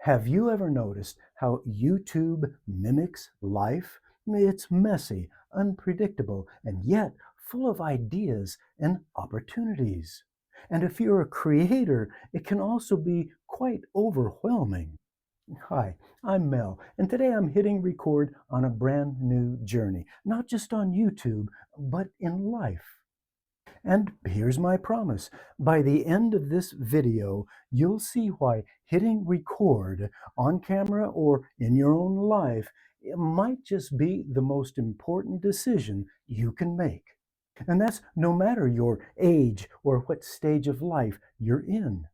Have you ever noticed how YouTube mimics life? It's messy, unpredictable, and yet full of ideas and opportunities. And if you're a creator, it can also be quite overwhelming. Hi, I'm Mel, and today I'm hitting record on a brand new journey, not just on YouTube, but in life. And here's my promise. By the end of this video, you'll see why hitting record on camera or in your own life it might just be the most important decision you can make. And that's no matter your age or what stage of life you're in.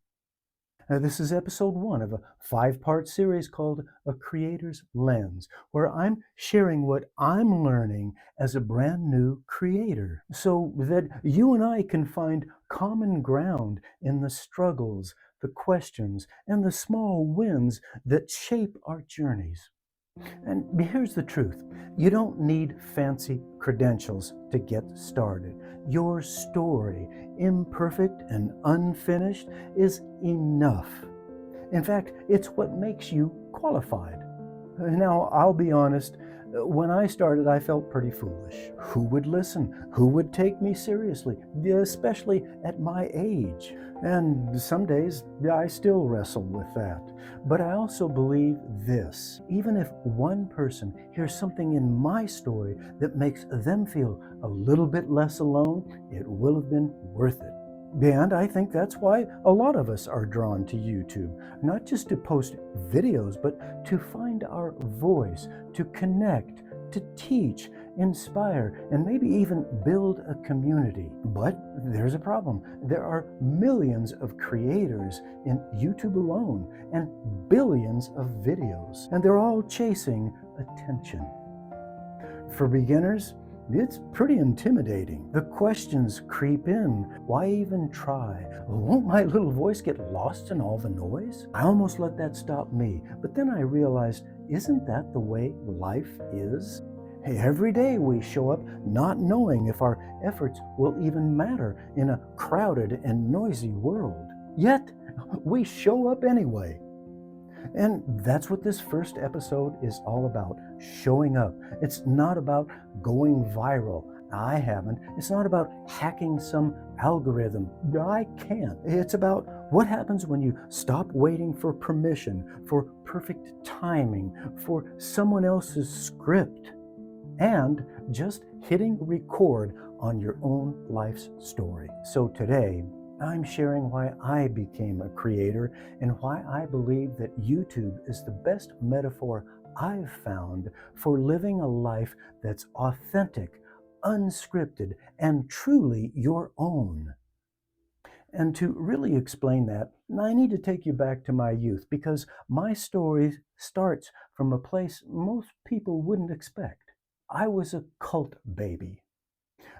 This is episode 1 of a 5-part series called A Creator's Lens, where I'm sharing what I'm learning as a brand new creator so that you and I can find common ground in the struggles, the questions, and the small wins that shape our journeys. And here's the truth. You don't need fancy credentials to get started. Your story, imperfect and unfinished, is enough. In fact, it's what makes you qualified. Now, I'll be honest, when I started, I felt pretty foolish. Who would listen? Who would take me seriously, especially at my age? And some days I still wrestle with that. But I also believe this. Even if one person hears something in my story that makes them feel a little bit less alone, it will have been worth it. And I think that's why a lot of us are drawn to YouTube, not just to post videos, but to find our voice, to connect, to teach, inspire, and maybe even build a community. But there's a problem. There are millions of creators in YouTube alone and billions of videos, and they're all chasing attention. For beginners, it's pretty intimidating. The questions creep in. Why even try? Won't my little voice get lost in all the noise? I almost let that stop me, but then I realized, isn't that the way life is? Hey, every day we show up not knowing if our efforts will even matter in a crowded and noisy world. Yet, we show up anyway. And that's what this first episode is all about, showing up. It's not about going viral. I haven't. It's not about hacking some algorithm. I can't. It's about what happens when you stop waiting for permission, for perfect timing, for someone else's script, and just hitting record on your own life's story. So today, I'm sharing why I became a creator and why I believe that YouTube is the best metaphor I've found for living a life that's authentic, unscripted, and truly your own. And to really explain that, I need to take you back to my youth because my story starts from a place most people wouldn't expect. I was a cult baby.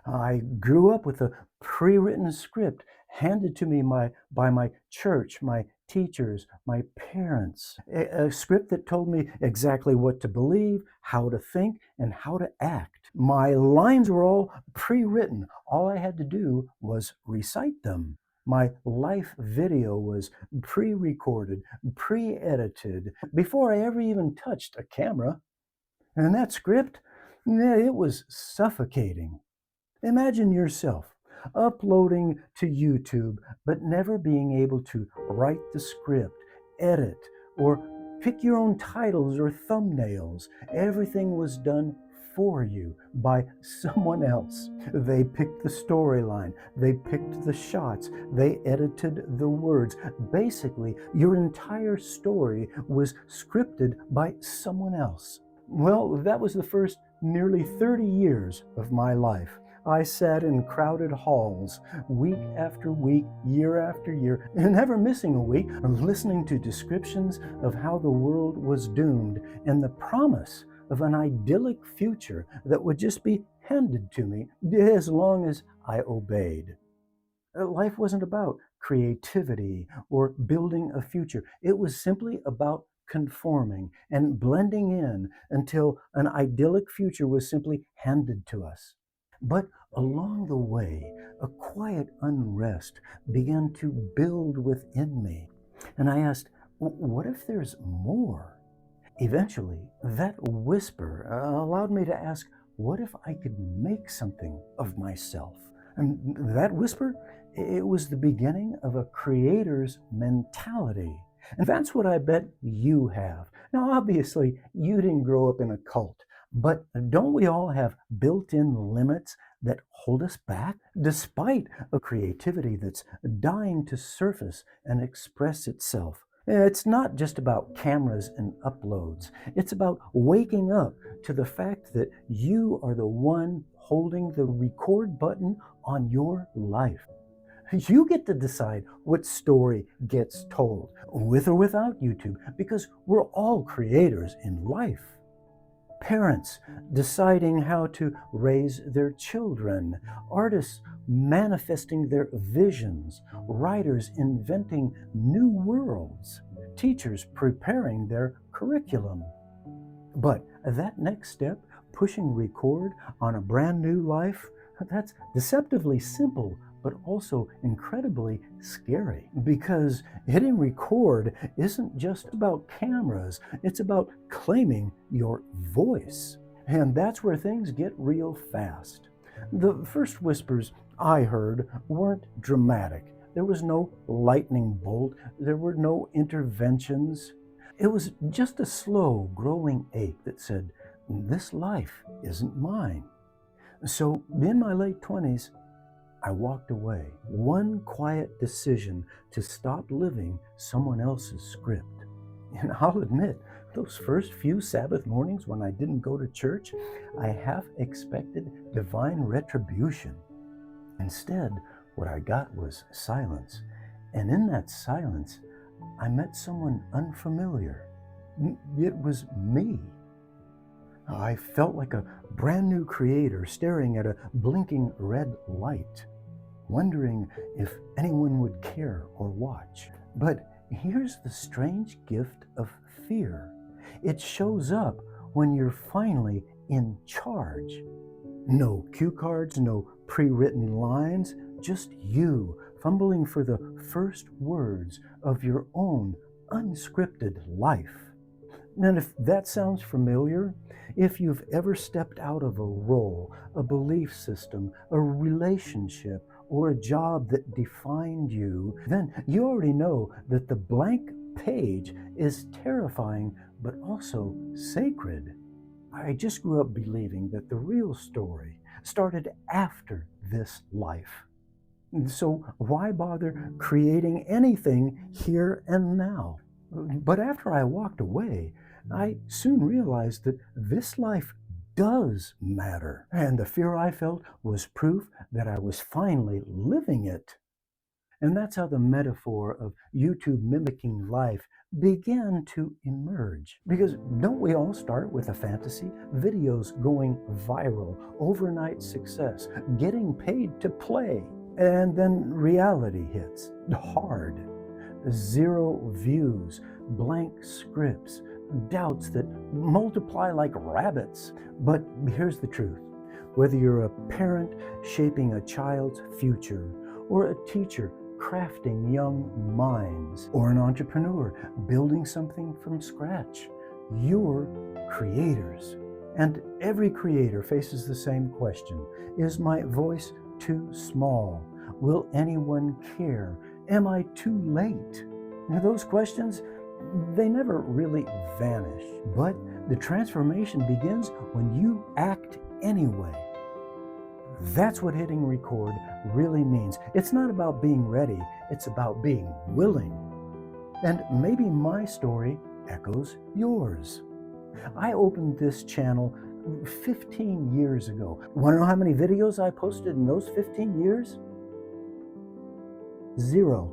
I grew up with a pre-written script handed to me by my church, my teachers, my parents, a script that told me exactly what to believe, how to think, and how to act. My lines were all pre-written. All I had to do was recite them. My life video was pre-recorded, pre-edited, before I ever even touched a camera. And that script, yeah, it was suffocating. Imagine yourself uploading to YouTube, but never being able to write the script, edit, or pick your own titles or thumbnails. Everything was done for you by someone else. They picked the storyline, they picked the shots, they edited the words. Basically, your entire story was scripted by someone else. Well, that was the first nearly 30 years of my life. I sat in crowded halls week after week, year after year, never missing a week, listening to descriptions of how the world was doomed and the promise of an idyllic future that would just be handed to me as long as I obeyed. Life wasn't about creativity or building a future. It was simply about conforming and blending in until an idyllic future was simply handed to us. But along the way, a quiet unrest began to build within me. And I asked, What if there's more? Eventually, that whisper allowed me to ask, what if I could make something of myself? And that whisper, it was the beginning of a creator's mentality. And that's what I bet you have. Now, obviously, you didn't grow up in a cult, but don't we all have built in limits that hold us back, despite a creativity that's dying to surface and express itself? It's not just about cameras and uploads. It's about waking up to the fact that you are the one holding the record button on your life. You get to decide what story gets told, with or without YouTube, because we're all creators in life. Parents deciding how to raise their children, artists manifesting their visions, writers inventing new worlds, teachers preparing their curriculum. But that next step, pushing record on a brand new life, that's deceptively simple, but also incredibly scary, because hitting record isn't just about cameras, it's about claiming your voice. And that's where things get real fast. The first whispers I heard weren't dramatic. There was no lightning bolt, there were no interventions. It was just a slow growing ache that said, this life isn't mine. So in my late 20s, I walked away. One quiet decision to stop living someone else's script. And I'll admit, those first few Sabbath mornings when I didn't go to church, I half expected divine retribution. Instead, what I got was silence. And in that silence, I met someone unfamiliar. It was me. I felt like a brand new creator staring at a blinking red light, wondering if anyone would care or watch. But here's the strange gift of fear. It shows up when you're finally in charge. No cue cards, no pre-written lines, just you fumbling for the first words of your own unscripted life. And if that sounds familiar, if you've ever stepped out of a role, a belief system, a relationship, or a job that defined you, then you already know that the blank page is terrifying, but also sacred. I just grew up believing that the real story started after this life. So why bother creating anything here and now? But after I walked away, I soon realized that this life does matter. And the fear I felt was proof that I was finally living it. And that's how the metaphor of YouTube mimicking life began to emerge. Because don't we all start with a fantasy? Videos going viral, overnight success, getting paid to play. And then reality hits hard. 0 views, blank scripts, doubts that multiply like rabbits. But here's the truth. Whether you're a parent shaping a child's future, or a teacher crafting young minds, or an entrepreneur building something from scratch, you're creators. And every creator faces the same question. Is my voice too small? Will anyone care? Am I too late? Now, those questions, they never really vanish. But the transformation begins when you act anyway. That's what hitting record really means. It's not about being ready, it's about being willing. And maybe my story echoes yours. I opened this channel 15 years ago. Want to know how many videos I posted in those 15 years? 0.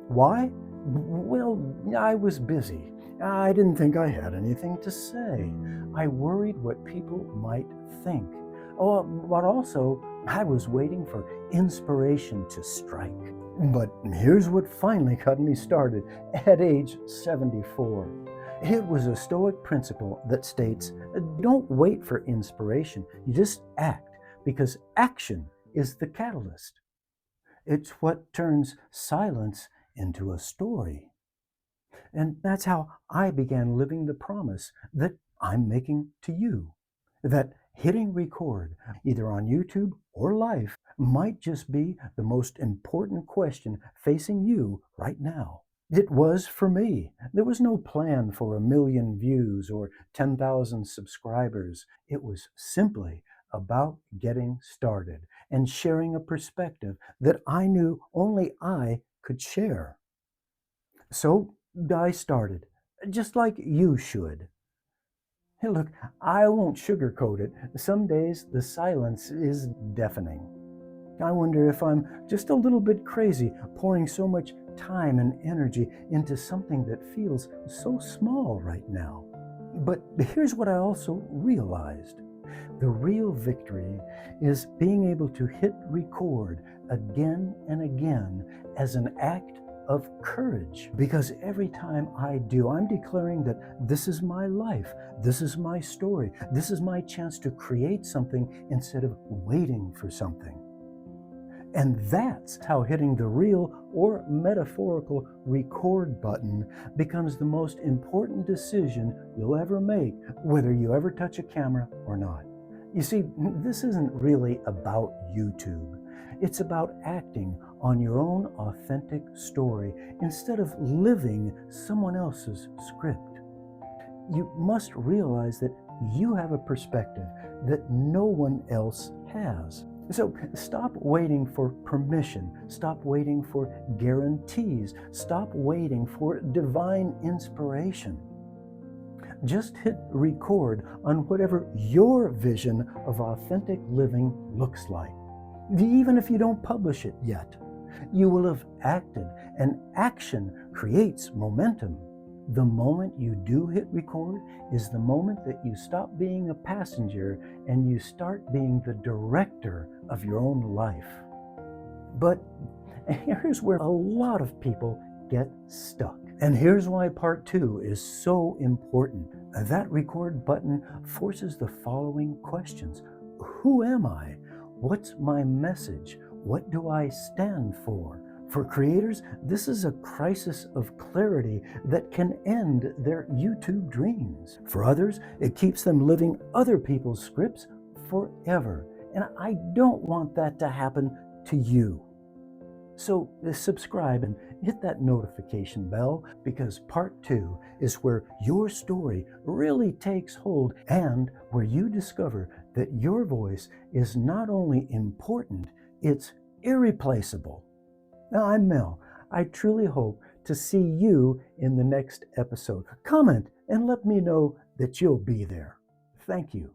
Why? Well, I was busy. I didn't think I had anything to say. I worried what people might think. Oh, but also, I was waiting for inspiration to strike. But here's what finally got me started at age 74. It was a Stoic principle that states, don't wait for inspiration, you just act, because action is the catalyst. It's what turns silence into a story. And that's how I began living the promise that I'm making to you. That hitting record, either on YouTube or live, might just be the most important question facing you right now. It was for me. There was no plan for 1 million views or 10,000 subscribers. It was simply about getting started and sharing a perspective that I knew only I could share. So I started, just like you should. Hey, look, I won't sugarcoat it. Some days the silence is deafening. I wonder if I'm just a little bit crazy pouring so much time and energy into something that feels so small right now. But here's what I also realized. The real victory is being able to hit record again and again as an act of courage. Because every time I do, I'm declaring that this is my life, this is my story, this is my chance to create something instead of waiting for something. And that's how hitting the real or metaphorical record button becomes the most important decision you'll ever make, whether you ever touch a camera or not. You see, this isn't really about YouTube. It's about acting on your own authentic story instead of living someone else's script. You must realize that you have a perspective that no one else has. So stop waiting for permission. Stop waiting for guarantees. Stop waiting for divine inspiration. Just hit record on whatever your vision of authentic living looks like. Even if you don't publish it yet, you will have acted, and action creates momentum. The moment you do hit record is the moment that you stop being a passenger and you start being the director of your own life. But here's where a lot of people get stuck. And here's why part 2 is so important. That record button forces the following questions. Who am I? What's my message? What do I stand for? For creators, this is a crisis of clarity that can end their YouTube dreams. For others, it keeps them living other people's scripts forever. And I don't want that to happen to you. So subscribe and hit that notification bell, because part 2 is where your story really takes hold and where you discover that your voice is not only important, it's irreplaceable. Now, I'm Mel. I truly hope to see you in the next episode. Comment and let me know that you'll be there. Thank you.